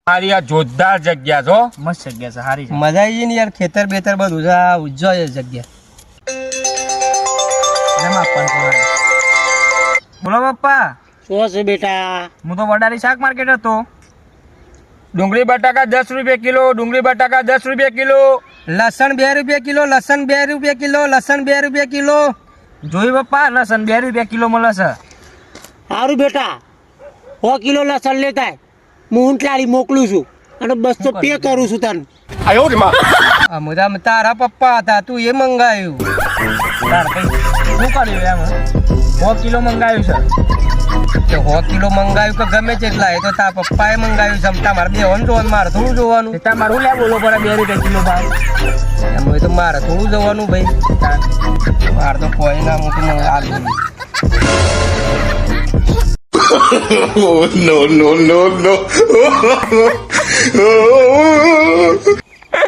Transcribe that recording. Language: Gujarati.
મારી આ જોરદાર જગ્યા છો, મસ્ત જગ્યા છે, સારી છે. મજા આવી ને યાર, ખેતર બેતર બધું છે, આ ઉજ્જો છે જગ્યા. એમાં પણ બોલો પપ્પા. શું છે બેટા? હું તો વડારી શાક માર્કેટ હતો. ડુંગળી બટાકા 10 રૂપિયા કિલો, ડુંગળી બટાકા 10 રૂપિયા કિલો. લસણ 2 રૂપિયા કિલો, લસણ 2 રૂપિયા કિલો, લસણ 2 રૂપિયા કિલો. જોયું પપ્પા, લસણ 2 રૂપિયા કિલો મળે છે. સારું બેટા, 100 કિલો લસણ લેતા આય. હું ઊંટલાળી મોકલું છું અને 200 પે કરું છું તને. અમદાવાદ તારા પપ્પા હતા, તું એ મંગાયું. તાર કઈ શું કર્યું એમ? 100 કિલો મંગાવ્યું છે. કે 100 કિલો મંગાયું કે ગમે તેટલા, એ તો તારા પપ્પાએ મંગાવ્યું છે. તમારે બેવાનું જોવાનું, મારે થોડું જોવાનું. તમારું લે બોલો પડે 2 રૂપિયા કિલો ભાવ. એમ હોય તો મારે થોડું જોવાનું ભાઈ. મારે તો કોઈ ના મોટું મંગાવ્યું. Oh, no.